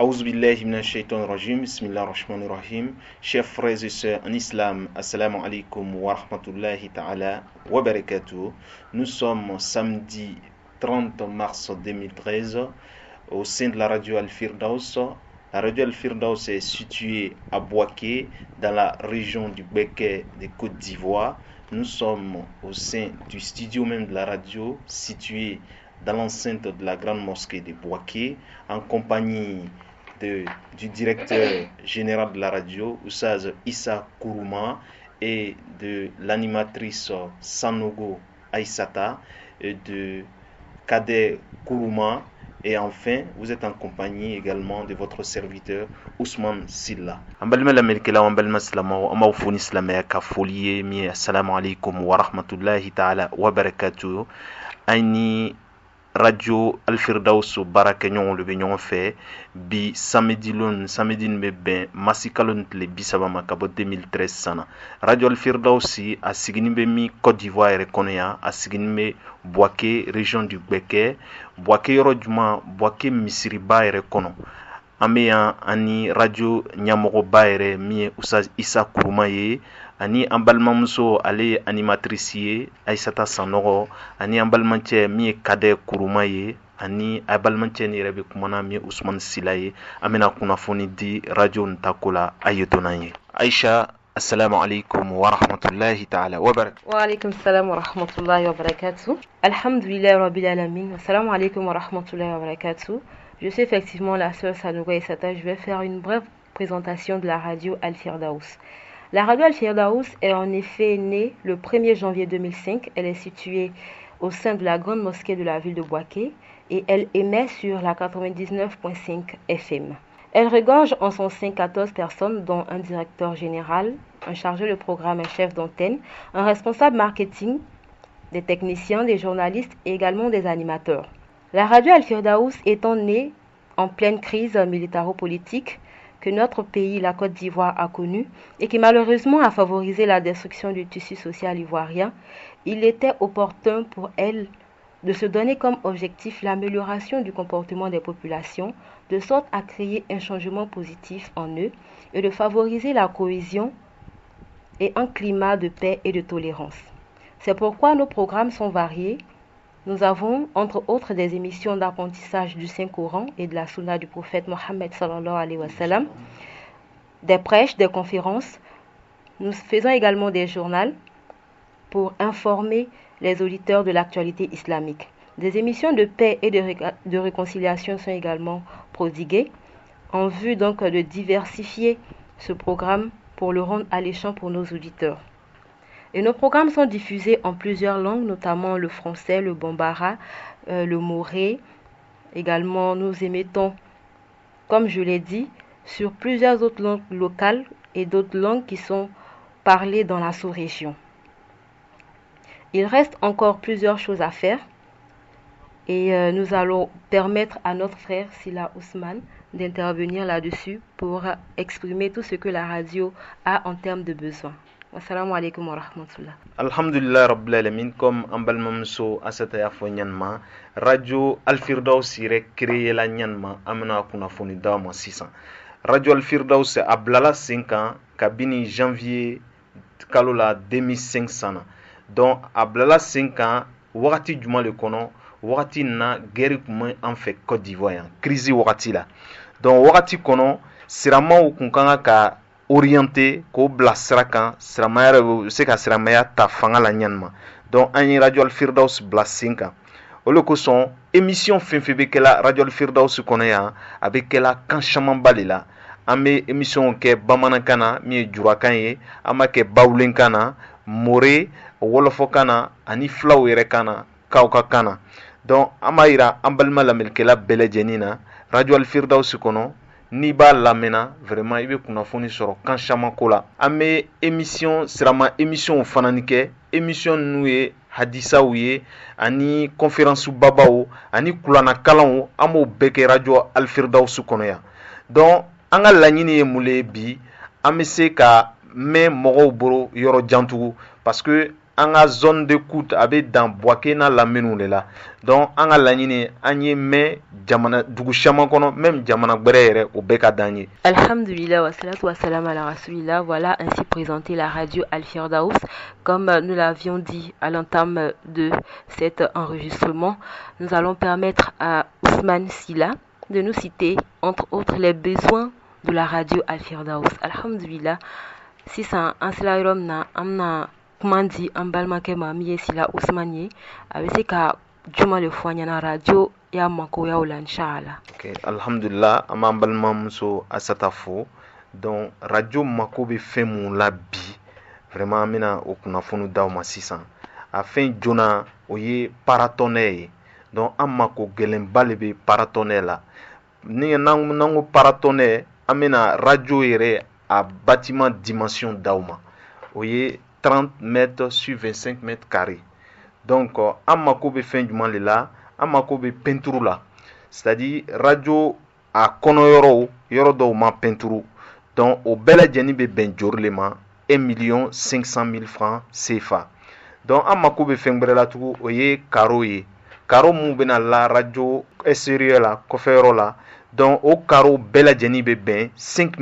Aouz billahi minash shaitan rajim, bismillah ar-rahman ar-rahim. Chers frères et sœurs en islam, assalamu alaikum wa rahmatullahi ta'ala wa barakatuh. Nous sommes samedi 30 mars 2013 au sein de la radio Al-Firdaus. La radio Al-Firdaus est située à Bouaké, dans la région du Béké de Côte d'Ivoire. Nous sommes au sein du studio même de la radio, situé dans l'enceinte de la grande mosquée de Bouaké, en compagnie du directeur général de la radio, Oussaz Issa Kourouma, et de l'animatrice Sanogo Aïssata, et de Kader Kourouma. Et enfin, vous êtes en compagnie également de votre serviteur Ousmane Silla. Ambalma la melkela ambalma salama ama foni islamaya ka foliye mi assalamu alaikum wa rahmatullahi ta'ala wa barakatuh. Aini radio Al-Firdaus baraka ñong le be ñong fe bi samedi be ben masikalon le bisabama ka bo 2013 sana. Radio Al-Firdaus a sigini be mi Côte d'Ivoire rekonya a sigini be Bouaké région du Béké. Bouaké yɔrɔ juma Bouaké misiriba yɛrɛ kɔnɔ an bɛ yan ani radio ɲɛmɔgɔba yɛrɛ min ye Oussaz Issa Kourouma ye ani an balimamuso ale ye animatrice ye Aïssata Sanɔgɔ ani an balimacɛ min ye Kader Kourouma ye ani a balimacɛ ni yɛrɛ bɛ kumana min ye Ousmane Sila ye an bɛna kunnafoni di radio nin ta ko la a ye to n'an ye. Aïcha, assalamu alaikum wa rahmatullahi ta'ala wa barakatuh. Wa alaikum salam wa rahmatullahi wa barakatuh. Alhamdulillah rabbil alamin. Assalamu alaikum wa rahmatullahi wa barakatuh. Je suis effectivement la sœur Sanogo Aïssata. Je vais faire une brève présentation de la radio Al-Firdaus. La radio Al-Firdaus est en effet née le 1er janvier 2005. Elle est située au sein de la grande mosquée de la ville de Bouaké et elle émet sur la 99.5 FM. Elle regorge en son sein 14 personnes, dont un directeur général, un chargé de programme, un chef d'antenne, un responsable marketing, des techniciens, des journalistes et également des animateurs. La radio Al-Firdaus étant née en pleine crise militaro-politique que notre pays, la Côte d'Ivoire, a connue et qui malheureusement a favorisé la destruction du tissu social ivoirien, il était opportun pour elle de se donner comme objectif l'amélioration du comportement des populations, de sorte à créer un changement positif en eux et de favoriser la cohésion et un climat de paix et de tolérance. C'est pourquoi nos programmes sont variés. Nous avons, entre autres, des émissions d'apprentissage du Saint-Coran et de la Sunna du prophète Mohammed sallallahu alayhi wa sallam, des prêches, des conférences. Nous faisons également des journaux pour informer les auditeurs de l'actualité islamique. Des émissions de paix et de réconciliation sont également prodiguées en vue donc de diversifier ce programme pour le rendre alléchant pour nos auditeurs. Et nos programmes sont diffusés en plusieurs langues, notamment le français, le bambara, le moré. Également, nous émettons, comme je l'ai dit, sur plusieurs autres langues locales et d'autres langues qui sont parlées dans la sous-région. Il reste encore plusieurs choses à faire et nous allons permettre à notre frère Sila Ousmane d'intervenir là-dessus pour exprimer tout ce que la radio a en termes de besoins. Assalamu alaikum wa rahmatullah. Alhamdulillah rabbil alamin, comme en balmamso asata ya fo nyanma radio Al-Firdaus ire créé la nyanma amena kuna foni dama 600. Radio Al-Firdaus a blala 5 ans kabini janvier kalola 2500. Donc a blala 5 ans wakati juma le kono wakati na guerre kuma en fait Côte d'Ivoire crise wakati la. Donc wakati kono sirama ukunkanga ka orienté ko bla sirakan siramaya se ka siramaya ta fanga la nyanma. Donc an radio Al-Firdaus bla 5 ans. O le ko son émission fenfe be kela radio Al-Firdaus kono ya avec kela kan chaman balila. Ame émission ke bamanan mi jurakan ye ama ke bawlen kana more wolofo kana ani flaw yere kana kawka kana. Donc amaira ambalma la melkela belejenina radio Al-Firdaus kono ni ba lamena vraiment ibe kunnafoni sɔrɔ kan caman ko la. An bɛ émission sirama émission fanani kɛ émission ninnu ye hadisaw ye ani conférence babaw ani kulanna kalanw an b'o bɛɛ kɛ radio Al-Firdaus kɔnɔ yan. Donc an ka laɲini ye mun ye bi an bɛ se ka mɛn mɔgɔw bolo yɔrɔ jantugu parce que an ka zone d'écoute a bɛ dan Buaké n'a lamɛnniw de la. Donc an ka laɲini an ye mɛn jamana dugu caman kɔnɔ, même jamana gbɛrɛ yɛrɛ o bɛɛ ka d'an ye. Alhamdulillah wa salatu wa salam ala rasulillah. Voilà ainsi présenté la radio Al-Firdaous. Comme nous l'avions dit à l'entame de cet enregistrement, nous allons permettre à Ousmane Silla de nous citer, entre autres, les besoins de la radio Al-Firdaous. Alhamdulillah, si ça en cela na amna kumandi ambalmake mamiye Silla Ousmane avec ka juma le fonya na radio ya mako ya ulan inshallah. Okay, alhamdulillah ambalma muso asatafo. Donc radio mako be fɛn mun la bi vraiment mina o kunnafoni d'aw ma sisan a fɛn jona o ye paratonnerre ye. Donc an mako gɛlɛnba le be paratonnerre la. Ni n'an ko paratonnerre an bena radio yɛrɛ a bâtiment dimension d'aw ma o ye 30 mètres sur 25 mètres carrés. Donc an mako be fɛn juman le la, an mako be peinture la, c'est-à-dire radio a kɔnɔ yɔrɔ dɔw ma peinture. Donc o bɛɛ lajɛlen bɛ bɛn jori le ma 1 500 000 francs CFA. Donc an mako bɛ fɛn wɛrɛ la tugun o ye carreau ye. Carreau mun bɛna la radio extérieur la kɔfɛyɔrɔ la. Donc o carreau bɛɛ lajɛlen bɛ bɛn 5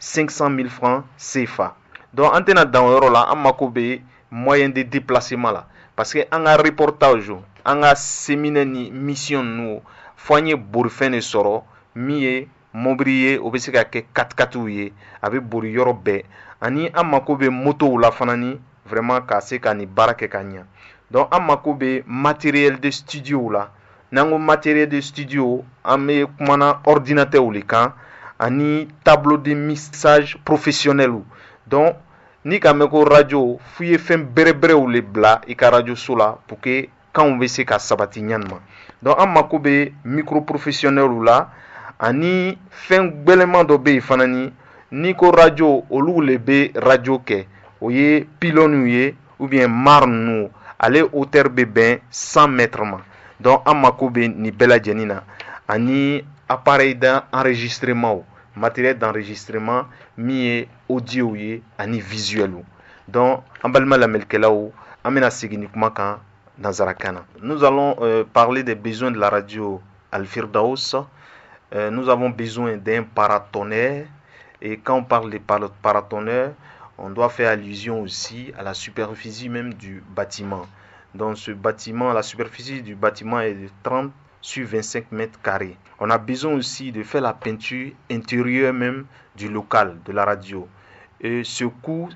500 000 francs CFA. Donc an tɛna dan o yɔrɔ la, an mako bɛ moyen de déplacement la, parce que an ka reportage an ka séminaire ni mission ninnu fo an ye borifɛn de sɔrɔ min ye mobili ye, o bɛ se ka kɛ 4x4 ye, a bɛ bori yɔrɔ bɛɛ, ani an mako bɛ motow la fana ni vraiment ka se ka nin baara kɛ ka ɲɛ. Donc an mako bɛ matériel de studio la. N'an ko matériel de studio an bɛ kumana ordinateur le kan ani tableau de mixage professionnel. Donc ni ka mɛn ko radio f'u ye fɛn bɛrɛbɛrɛw le bila i ka radio so la pour que kanw bɛ se ka sabati ɲanima. Donc an mako bɛ micro professionnel la ani fɛn gbɛlɛman dɔ bɛ yen fana ni ko radio olu le bɛ radio kɛ o ye pylônes ye ou bien mare ninnu ale hauteur bɛ bɛn 100 mètres ma. Donc an mako bɛ nin bɛɛ lajɛlen na ani appareil d'enregistrement, matériel d'enregistrement min ye audio ye ani visuel. Donc an balima lamɛnnikɛlaw an bɛna segin ni kuma kan nanzarakan na. Nous allons parler des besoins de la radio Al-Firdaous. Nous avons besoin d'un paratonnerre, et quand on parle de paratonnerre, on doit faire allusion aussi à la superficie même du bâtiment. Donc ce bâtiment, la superficie du bâtiment est de 30 sur 25 mètres carrés. On a besoin aussi de faire la peinture intérieure même du local de la radio. Et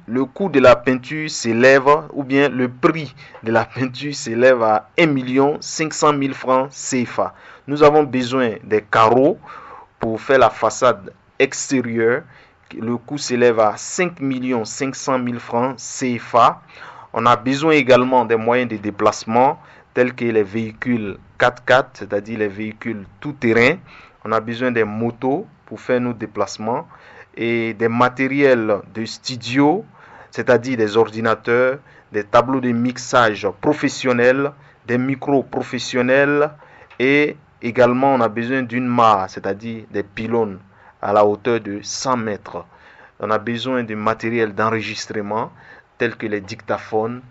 le coût de la peinture s'élève, ou bien le prix de la peinture s'élève à 1 500 000 francs CFA. Nous avons besoin des carreaux pour faire la façade extérieure. Le coût s'élève à 5 500 000 francs CFA. On a besoin également des moyens de déplacement tels que les véhicules 4x4, c'est-à-dire les véhicules tout-terrain. On a besoin des motos pour faire nos déplacements et des matériels de studio, c'est-à-dire des ordinateurs, des tableaux de mixage professionnels, des micros professionnels, et également on a besoin d'une mare, c'est-à-dire des pylônes à la hauteur de 100 mètres. On a besoin de matériel d'enregistrement tels que les dictaphones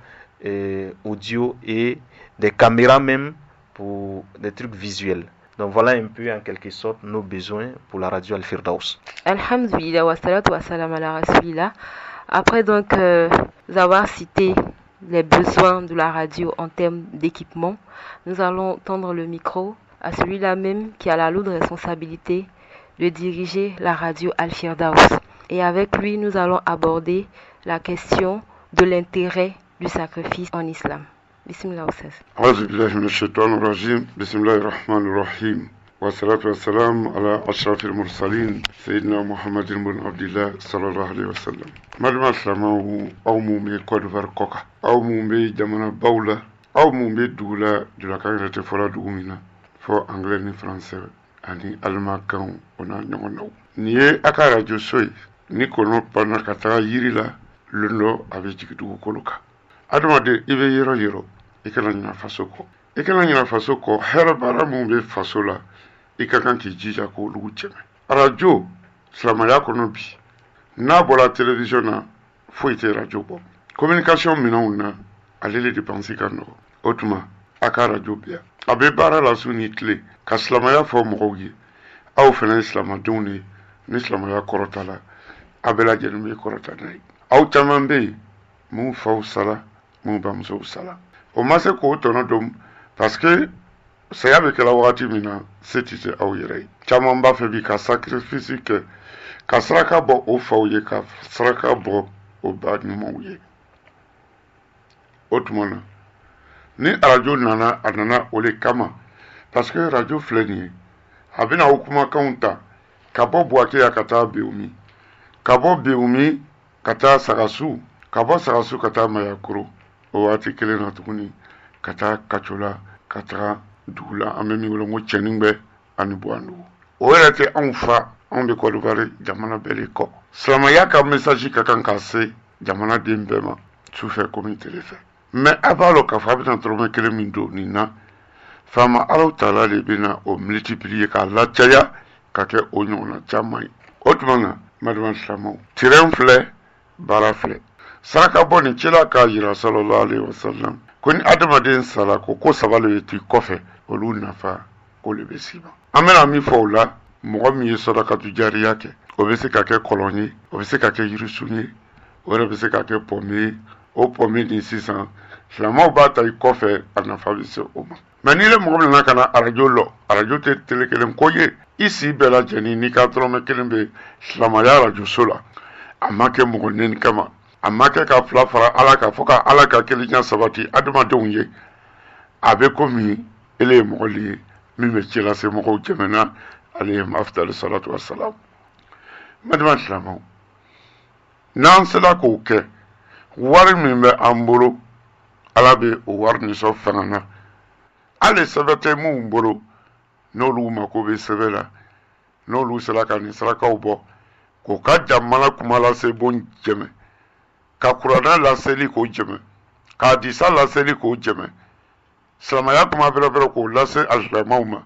audio et des caméras même pour des trucs visuels. Donc voilà un peu en quelque sorte nos besoins pour la radio Al-Firdaous. Alhamdulillah wa salatu wa salam ala rasulillah. Après donc avoir cité les besoins de la radio en termes d'équipement, nous allons tendre le micro à celui-là même qui a la lourde responsabilité de diriger la radio Al-Firdaous. Et avec lui, nous allons aborder la question de l'intérêt du sacrifice en islam. Bismillah Ustaz. أعوذ بالله من الشيطان الرجيم بسم الله الرحمن الرحيم والصلاة والسلام على أشرف المرسلين سيدنا محمد بن عبد الله صلى الله عليه وسلم. مدام سلامه أو مومي كودفار كوكا أو مومي جمانا باولا أو مومي دولا دولا كانت فورا دومينا فو أنجلي ni français ani alma kan ona nyongo ni aka radio soy ni kono pana kata yiri la lundo avec jikitu koluka adamade ibe yero i kana ɲina faso kɔ i kana ɲina faso kɔ hɛrɛ baara mun bɛ faso la i ka kan k'i jija k'olu cɛmɛ arajo silamɛya kɔnɔ bi n'a bɔra télévision na foyi tɛ radio bɔ communication minɛnw na ale le dépense ka nɔgɔ o tuma a ka radio bila a bɛ baara la su ni tile ka silamɛya fɔ mɔgɔw ye aw fana ye silamɛdenw de ye ni silamɛya kɔrɔta la a bɛɛ lajɛlen bɛ kɔrɔta n'a ye aw caman bɛ yen mun faw sara mun bamusow sara o ma se k'o tɔnɔ dɔn parce que saya bɛ kɛla wagati min na se tɛ se aw yɛrɛ ye caman b'a fɛ bi ka sacrifice kɛ ka saraka bɔ o faw ye ka saraka bɔ o ba ɲumanw ye o tuma na ni arajo nana a nana o le kama parce que radio filɛ nin ye a bɛna o kumakanw ta ka bɔ Buakeya ka taa Bewumi ka bɔ Bewumi ka taa Sagasu ka bɔ Sagasu ka taa Mayakoro o waati kelen na tuguni ka taa Kacola ka taga dugu la an bɛ min wele ko Cɛningbɛ ani Buwandugu o yɛrɛ tɛ anw fa anw bɛ Côte d'Ivoire jamana bɛɛ le kɔ silamɛya ka message ka kan ka se jamanaden bɛɛ ma sufɛ komi tile fɛ mais a b'a lɔn k'a fɔ a bɛna dɔrɔmɛ kelen min don nin na faama Alahu Taala de bɛna o multiplier k'a lacaya ka kɛ o ɲɔgɔnna caman ye o tuma na madama silamɛw terrain filɛ baara filɛ saraka bɔ nin cila k'a yira sallallahu alaihi wasallam ko ni adamaden sara ko ko saba le bɛ to i kɔfɛ olu nafa ko le bɛ s'i ma an bɛna min fɔ o la mɔgɔ min ye sɔdakatu jariya kɛ o bɛ se ka kɛ kɔlɔn ye o bɛ se ka kɛ yirisun ye o yɛrɛ bɛ se ka kɛ pɔmi ye o pɔmi nin sisan silamɛw b'a ta i kɔfɛ a nafa bɛ se o ma mais n'i le mɔgɔ min nana ka na arajo lɔ arajo tɛ tele kelen ko ye i si bɛɛ lajɛlen n'i ka dɔrɔmɛ kelen bɛ silamɛya arajoso la a ma kɛ mɔgɔ nɛni kama a ma kɛ ka fila fara ala kan fɔ ka ala ka kelenya sabati adamadenw ye a bɛ komi ele ye mɔgɔ le ye min bɛ ci lase mɔgɔw jɛmɛna alayhim afdalu salatu wassalam madama silamɛw n'an sera k'o kɛ wari min bɛ an bolo ala bɛ o wari nin sɔn fanga na hali sɛbɛ tɛ minnu bolo n'olu mako bɛ sɛbɛ la n'olu sera ka nin sarakaw bɔ k'o ka jamana kuma lase bon jɛmɛ ka kuranɛ laseli k'o jɛmɛ ka hadisa laseli k'o jɛmɛ silamɛya kuma bɛrɛbɛrɛ k'o lase alisilamaw ma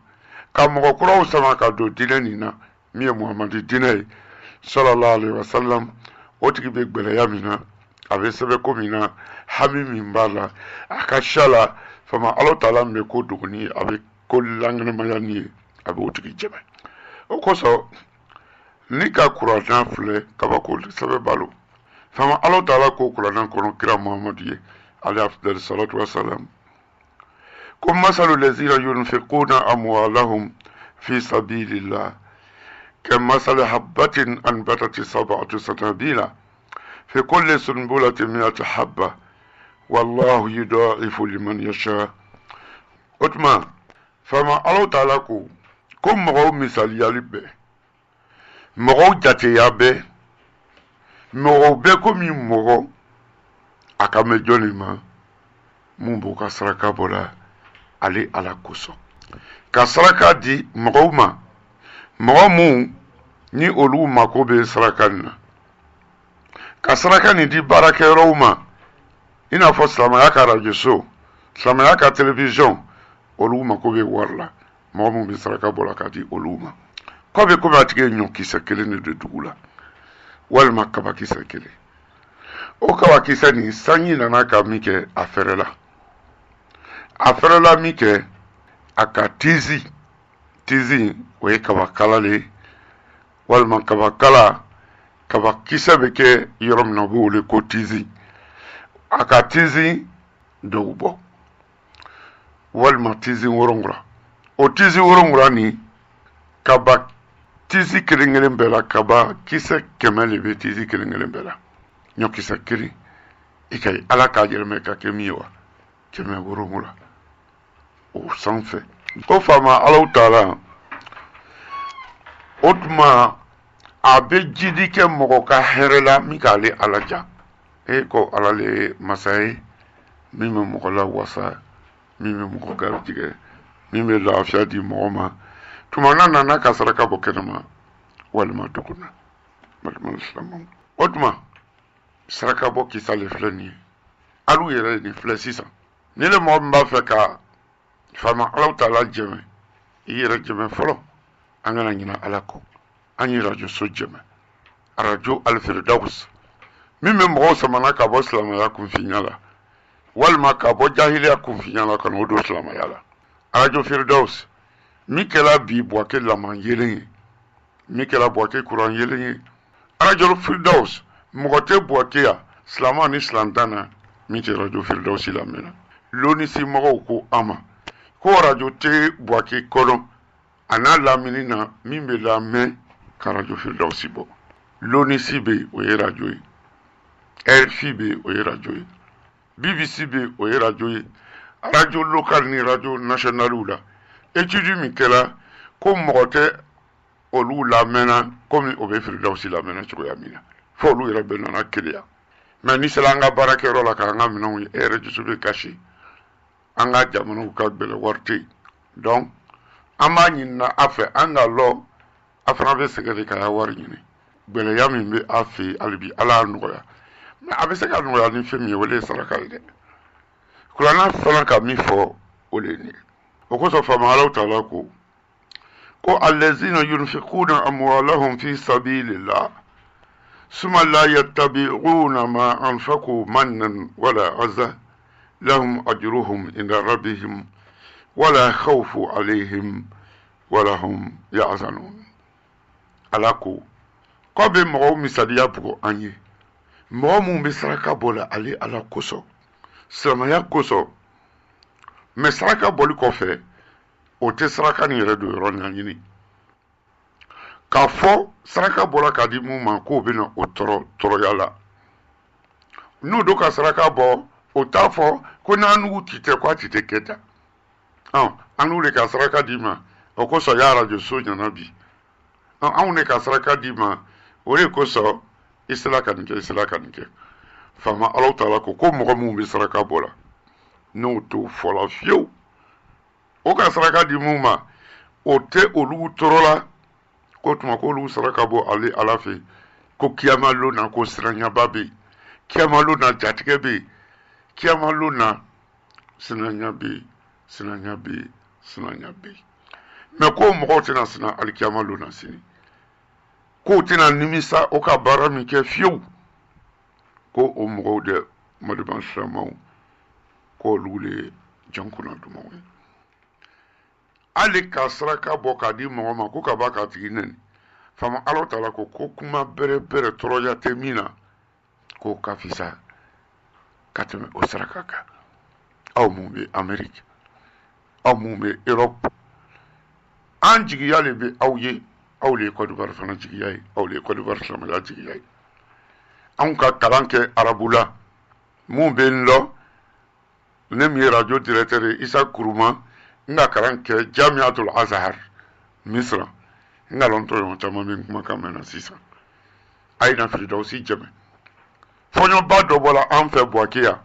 ka mɔgɔ kuraw sama ka don diinɛ nin na min ye muhamadi diinɛ ye sallallahu alaihi wasallam o tigi bɛ gbɛlɛya min na a bɛ sɛbɛ ko min na hami min b'a la a ka siya la fama Alahu Taala min bɛ ko dogoni a bɛ ko lankɛnɛmaya nin ye a bɛ o tigi jɛmɛ o kosɔn ni ka kuranɛ filɛ kabako sɛbɛ balo fama Alahu Taala ko kuranɛ kɔnɔ kira muhamadi ye alayhi afdalu salatu wassalam ko masalu lazina yunfiquna amwalahum fi sabilillah كمثل حبة أنبتت 7 سنابل في كل سنبلة 100 حبة والله يضاعف لمن يشاء أتما فما الله تعالى كم مغو مثال يالبه مغو جاتي يابه مغو بكم مغو أكامل جوني ما مبو كسركا بولا علي على كوسو كسركا دي مغو ما mɔgɔ mun ni olu mako bɛ saraka nin na ka saraka nin di baarakɛyɔrɔw ma i n'a fɔ silamɛya ka arajoso silamɛya ka television olu mako bɛ wari la mɔgɔ mun bɛ saraka bɔ la ka di olu ma kɔ bɛ komi a tigi ye ɲɔkisɛ kelen de don dugu la walima kabakisɛ kelen o kabakisɛ nin sanji nana ka min kɛ a fɛrɛla min kɛ a ka tizi o ye kabakala le walima kabakala kabakisɛ bɛ kɛ yɔrɔ min na u b'o wele ko tizi a ka tizi dɔw bɔ walima tizi wɔrɔnkura o tizi wɔrɔnkura nin kaba tizi kelen kelen bɛɛ la kaba kisɛ 100 de bɛ tizi kelen kelen bɛɛ la ɲɔkisɛ kelen i ka ye ala k'a yɛlɛmɛ ka kɛ min ye wa 100 wɔrɔnkura o sanfɛ o faama Alahu Taala o tuma a bɛ jidi kɛ mɔgɔ ka hɛrɛ la min k'ale alaja ko ala le ye masa ye min bɛ mɔgɔ la wasa min bɛ mɔgɔ garijɛgɛ min bɛ lafiya di mɔgɔ ma tuma na nana ka saraka bɔ kɛnɛma walima dugu na balima silamɛw o tuma saraka bɔ kisa le filɛ nin ye alu yɛrɛ nin filɛ sisan ni le mɔgɔ min b'a fɛ ka faama Alahu Taala jɛmɛ i yɛrɛ jɛmɛ fɔlɔ an kana ɲina ala kɔ an ye radio so jɛmɛ radio Al Firdaus min bɛ mɔgɔw samana ka bɔ silamɛya kunfinya la walma ka bɔ jahiliya kunfinya la kana o don silamaya la radio Firdaus min kɛla bi Buwake laman yelen ye min kɛla Buwake kuran yelen ye radio Firdaus mɔgɔ tɛ Buwake ya silama ni silantan na min tɛ radio Firdaus lamɛnna lonisi mɔgɔw ko an ma ko radio tɛ Buwake kɔnɔ a n'a lamini na min bɛ lamɛn ka radio Firdaus bɔ lonisi bɛ o ye radio ye RFI bɛ o ye radio ye BBC bɛ o ye radio ye radio local ni radio nationaliw la étude min kɛra ko mɔgɔ tɛ olu lamɛnna komi o bɛ Firdausi lamɛnna cogoya min na fo olu yɛrɛ bɛ nana keleya mais ni sera an ka baarakɛyɔrɔ la k'an ka minɛnw ye e yɛrɛ dusu bɛ kasi an ka jamanaw ka gɛlɛ wari tɛ yen donc an b'a ɲinina a fɛ an ka lɔ a fana bɛ sɛgɛn de k'a wari ɲini gɛlɛya min bɛ a fɛ yen hali bi ala y'a nɔgɔya mais a bɛ se ka nɔgɔya ni fɛn min ye o de ye saraka ye dɛ kuranna fana ka min fɔ o de ye nin ye o kosɔn faama alaw taala ko allazina yunfiquna amwalahum fi sabilillah summa la yattabi'una ma anfaqu mannan wala adha lahum ajruhum inda rabbihim wala khawfu alayhim wala hum yahzanun ala ko k'a bɛ mɔgɔw misaliya bugɔ an ye mɔgɔ mun bɛ saraka bɔ la ale ala kosɔn silamɛya kosɔn mais saraka bɔli kɔfɛ o tɛ saraka nin yɛrɛ don yɔrɔ ɲɛɲini k'a fɔ saraka bɔla k'a di mun ma k'o bɛ na o tɔɔrɔya la n'o don ka saraka bɔ o t'a fɔ ko n'an n'u ti tɛ k'a ti tɛ kɛ tan an n'u de ka saraka di ma o kosɔn y'a arajo so ɲɛna bi anw de ka saraka di ma o de kosɔn i sera ka nin kɛ i sera ka nin kɛ faama alaw taala ko mɔgɔ mun bɛ saraka bɔ la n'o t'o fɔla fiyewu o ka saraka di mun ma o tɛ olu tɔɔrɔ la ko tuma ko olu saraka bɔ ale ala fɛ ko kiyama lon na ko siranyaba bɛ yen kiyama lon na jatigɛ bɛ yen kiyama lon na sinanya bɛ yen sinanya bɛ yen sinanya bɛ yen mais ko mɔgɔw tɛna sina alikiyama lon na sini k'o tɛna nimisa o ka baara min kɛ fiyewu ko o mɔgɔw de madiban silamɛw k'olu le jankuna dumanw ye hali ka saraka bɔ k'a di mɔgɔ ma ko ka ba k'a tigi nɛni faama alaw taala ko kuma bɛrɛ tɔɔrɔya tɛ min na k'o ka fisa ka tɛmɛ o saraka kan aw mun bɛ Amérique aw mun bɛ Europe an jigiya le bɛ aw ye aw le ye Côte d'Ivoire fana jigiya ye aw le ye Côte d'Ivoire silamɛya jigiya ye anw ka kalan kɛ arabu la mun bɛ n lɔ ne min ye radio directeur ye Isa Kuruma n ka kalan kɛ Jamiatul Azhar Misra n ka lɔn tɔɲɔgɔn caman bɛ n kumakan mɛn na sisan a ye na Firdausi jɛmɛ fɔɲɔba dɔ bɔra an fɛ Buwake yan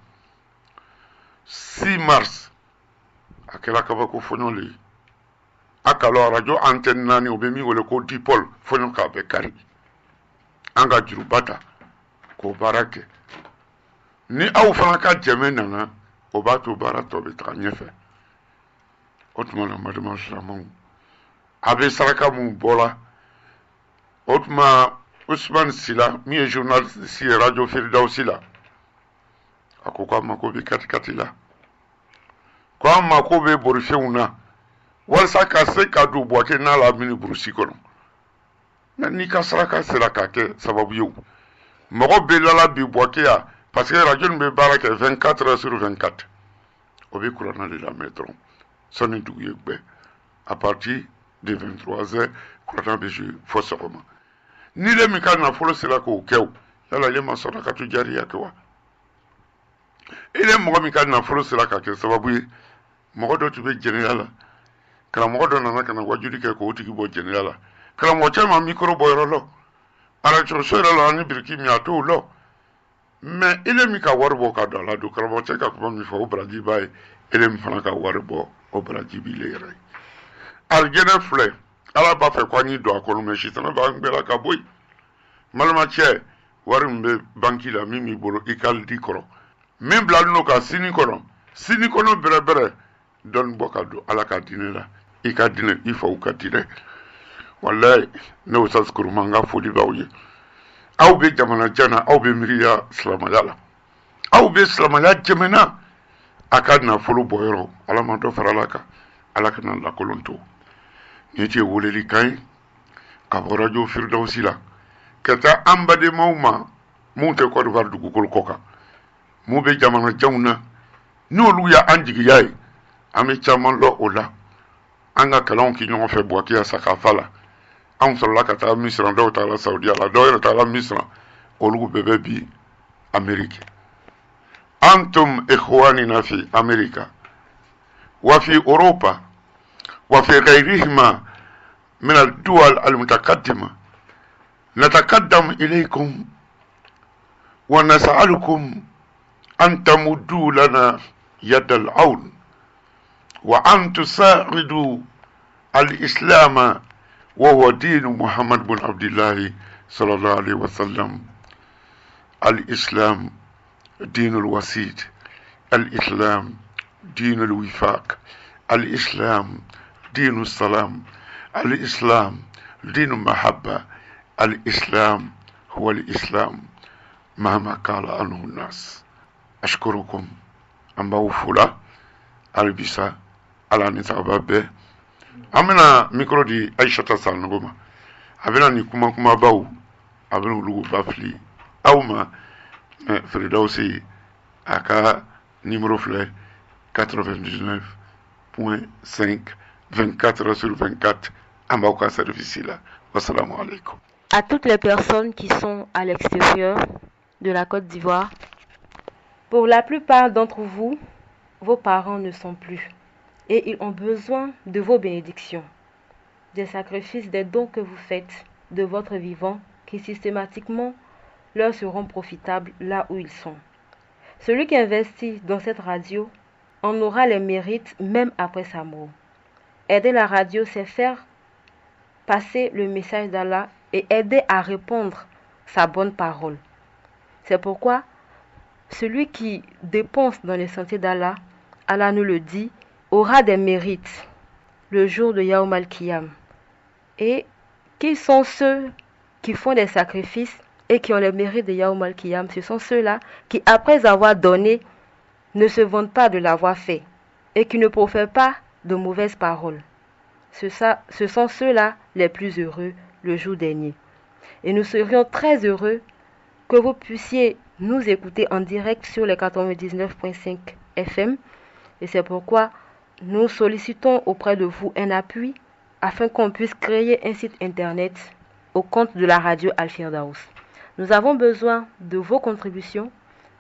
6 mars a kɛra kabako fɔɲɔ le ye a ka lɔ radio antenne 4 o bɛ min wele ko dipol fɔɲɔ k'a bɛ kari an ka juruba ta k'o baara kɛ ni aw fana ka jɛmɛ nana o b'a to baara tɔ bɛ taga ɲɛfɛ o tuma na madiman silamɛw a bɛ saraka mun bɔla o tuma Usman Sila min ye journaliste ye radio Firdausi la a ko k'a ma ko bɛ katikati la ko an ma ko bɛ borifɛnw na walasa ka se ka don Buwake n'a lamini burusi kɔnɔ mais n'i ka saraka sera ka kɛ sababu ye mɔgɔ bɛ lala bi Buwake yan parce que radio nin bɛ baara kɛ 24 heures sur 24 o bɛ kuranna de lamɛn dɔrɔn sani dugu ye gbɛ à partir de 23 heures kuranna bɛ jouer fo sɔgɔma ni le min ka nafolo sera k'o kɛ o yala ile ma sadakatu jariya kɛ wa ile mɔgɔ min ka nafolo sera ka kɛ sababu ye mɔgɔ dɔ tun bɛ jɛnɛya la karamɔgɔ dɔ nana ka na wajuli kɛ k'o tigi bɔ jɛnɛya la karamɔgɔ caman mikoro bɔ yɔrɔ lɔ arajoso yɛrɛ la ani biriki min a t'o lɔ mais ile min ka wari bɔ ka don a la don karamɔgɔ cɛ ka kuma min fɔ o baraji b'a ye ile min fana ka wari bɔ o baraji b'i le yɛrɛ ye alijɛnɛ filɛ ala b'a fɛ k'an y'i don a kɔnɔ mais sitana b'an gbɛla ka bɔ yen malimacɛ wari min bɛ banki la min b'i bolo i ka di kɔrɔ min bilalen don ka sini kɔnɔ bɛrɛbɛrɛ dɔɔni bɔ ka don ala ka diinɛ la i ka diinɛ i faw ka diinɛ walayi ne Usas Kuruma n ka foli b'aw ye aw bɛ jamana jan na aw bɛ miiriya silamɛya la aw bɛ silamɛya jɛmɛna aka nafolo bɔyɔrɔ ala ma dɔ fara ala kan ala kana lakolon to ni tɛ weleli kan ye ka bɔ radio firdausi la ka taa an badenmaw ma mun tɛ Côte d'Ivoire dugukolo kɔ kan mun bɛ jamanajanw na n'olu y'an jigiya ye an bɛ caman lɔ o la an ka kalanw kɛ ɲɔgɔn fɛ Buakiya Sakafa la anw sɔrɔla ka taa Misira dɔw taara Saudiya la dɔw yɛrɛ taara Misira olu bɛɛ bɛ bi Amérique أنتم إخواننا في أمريكا وفي أوروبا وفي غيرهما من الدول المتقدمة نتقدم إليكم ونسألكم أن تمدوا لنا يد العون وأن تساعدوا الإسلام وهو دين محمد بن عبد الله صلى الله عليه وسلم. الإسلام دين الوسيط، الإسلام دين الوفاق، الإسلام دين السلام، الإسلام دين المحبة، الإسلام هو الإسلام مهما قال عنه الناس. أشكركم أمباو فولا البسا على نتابع أمنا ميكرو دي أيشة سانغوما أبنا نكما كما باو أبنا لغو بافلي أو ما Firdausi aka numéro fleur 99.5 24/24 Ambauka service là. Wassalamu alaikum. À toutes les personnes qui sont à l'extérieur de la Côte d'Ivoire, pour la plupart d'entre vous, vos parents ne sont plus et ils ont besoin de vos bénédictions, des sacrifices, des dons que vous faites de votre vivant qui systématiquement leur seront profitables là où ils sont. Celui qui investit dans cette radio en aura les mérites même après sa mort. Aider la radio, c'est faire passer le message d'Allah et aider à répandre sa bonne parole. C'est pourquoi celui qui dépense dans les sentiers d'Allah, Allah nous le dit, aura des mérites le jour de Yaoum al-Qiyam. Et qui sont ceux qui font des sacrifices et qui ont les mérites de Yaoum al-Qiyam? Ce sont ceux-là qui, après avoir donné, ne se vantent pas de l'avoir fait et qui ne profèrent pas de mauvaises paroles. Ce sont ceux-là les plus heureux le jour dernier. Et nous serions très heureux que vous puissiez nous écouter en direct sur les 99.5 FM. Et c'est pourquoi nous sollicitons auprès de vous un appui afin qu'on puisse créer un site internet au compte de la radio Al-Firdaous. Nous avons besoin de vos contributions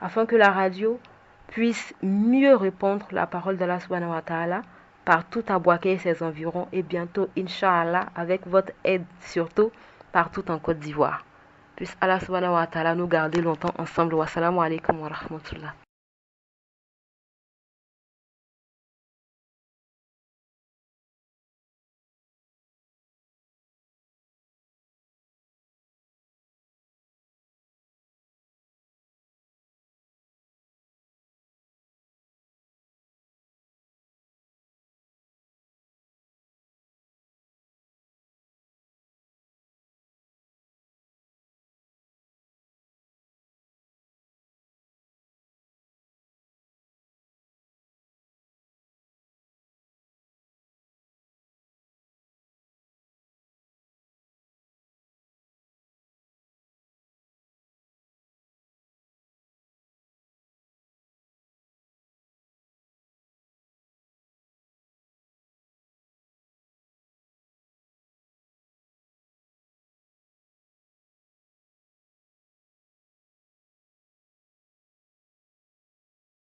afin que la radio puisse mieux répandre la parole d'Allah subhanahu wa ta'ala partout à Buaké et ses environs et bientôt, Inch'Allah, avec votre aide surtout, partout en Côte d'Ivoire. Puisse Allah subhanahu wa ta'ala nous garder longtemps ensemble. Wassalamu alaikum wa rahmatullah.